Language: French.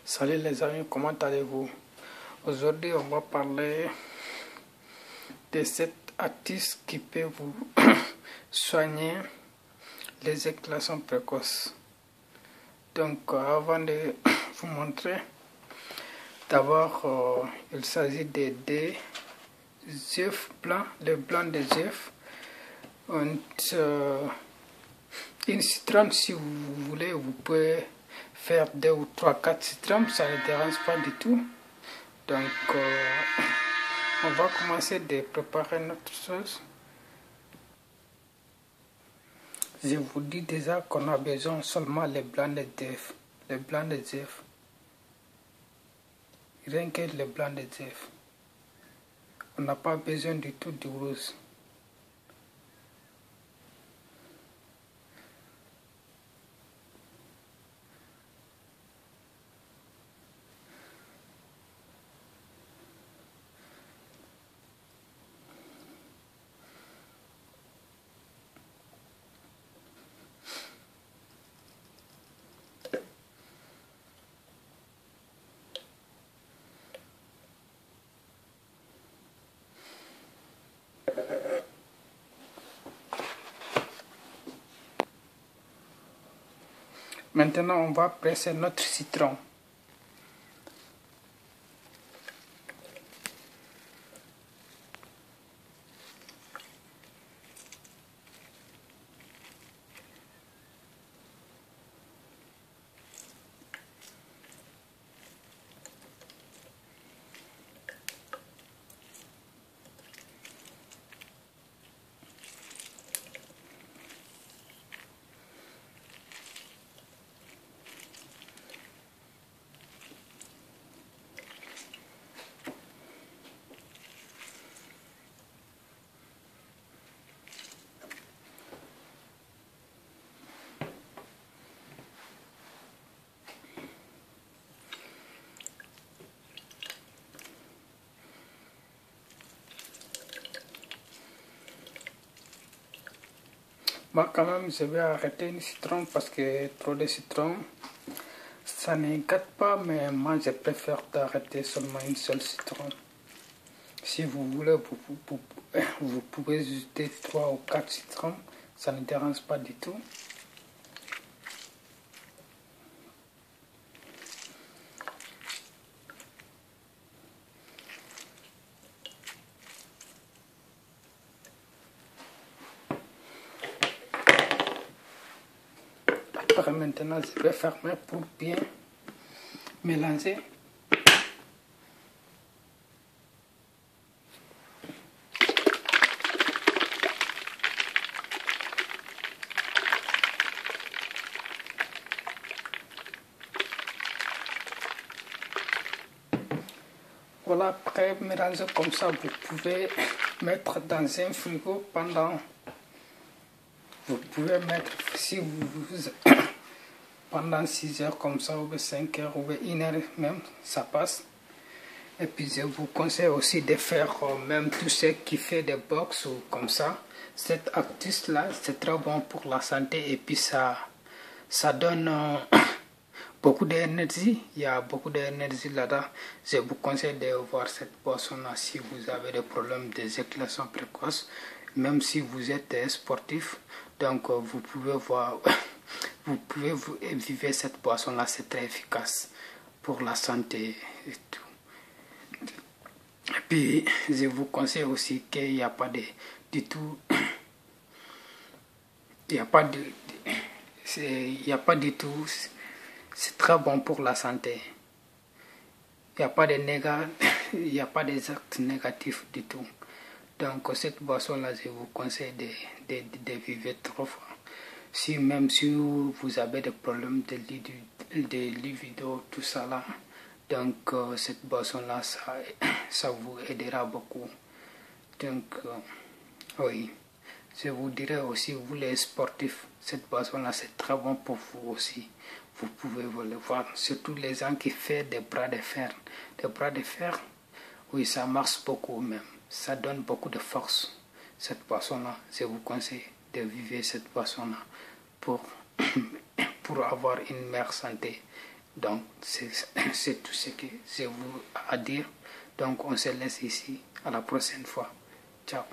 Salut les amis, comment allez-vous? Aujourd'hui, on va parler de cet artiste qui peut vous soigner les éjaculations précoces. Donc, avant de vous montrer, d'abord, il s'agit des œufs blancs, le blanc des œufs. Une citronne, si vous voulez, vous pouvez faire 2 ou 3, 4 citronnes, ça ne dérange pas du tout. Donc, on va commencer de préparer notre sauce. Je vous dis déjà qu'on a besoin seulement les blancs des œufs. Les blancs des œufs. Rien que les blancs des œufs. On n'a pas besoin du tout du rose. Maintenant, on va presser notre citron. Moi, quand même, je vais arrêter le citron parce que trop de citron, ça ne gâte pas, mais moi, je préfère d'arrêter seulement une seule citron. Si vous voulez, vous pouvez ajouter 3 ou 4 citrons, ça ne dérange pas du tout. Après, maintenant, je vais fermer pour bien mélanger. Voilà, après mélanger comme ça, vous pouvez mettre dans un frigo pendant... Vous pouvez mettre, si vous pendant 6 heures comme ça, ou 5 heures, ou 1 heure même, ça passe. Et puis je vous conseille aussi de faire même tout ce qui fait des box ou comme ça. Cet artiste-là, c'est très bon pour la santé et puis ça donne beaucoup d'énergie. Il y a beaucoup d'énergie là-dedans. Je vous conseille de voir cette boisson-là si vous avez des problèmes d'éjaculation précoce, même si vous êtes sportif. Donc vous pouvez voir, vous pouvez vivre cette boisson-là, c'est très efficace pour la santé et tout. Et puis je vous conseille aussi qu'il n'y a pas du tout, il n'y a pas du tout, c'est très bon pour la santé. Il n'y a pas de il n'y a pas des actes négatifs du tout. Donc cette boisson-là, je vous conseille de vivre trop fort. Même si vous avez des problèmes de libido, tout ça là, donc cette boisson-là, ça vous aidera beaucoup. Donc oui, je vous dirais aussi, vous les sportifs, cette boisson-là, c'est très bon pour vous aussi. Vous pouvez le voir, surtout les gens qui font des bras de fer. Des bras de fer, oui, ça marche beaucoup même. Ça donne beaucoup de force. Cette boisson-là, je vous conseille de vivre cette boisson-là pour avoir une meilleure santé Donc c'est tout ce que j'ai à dire. Donc on se laisse ici, à la prochaine fois. Ciao.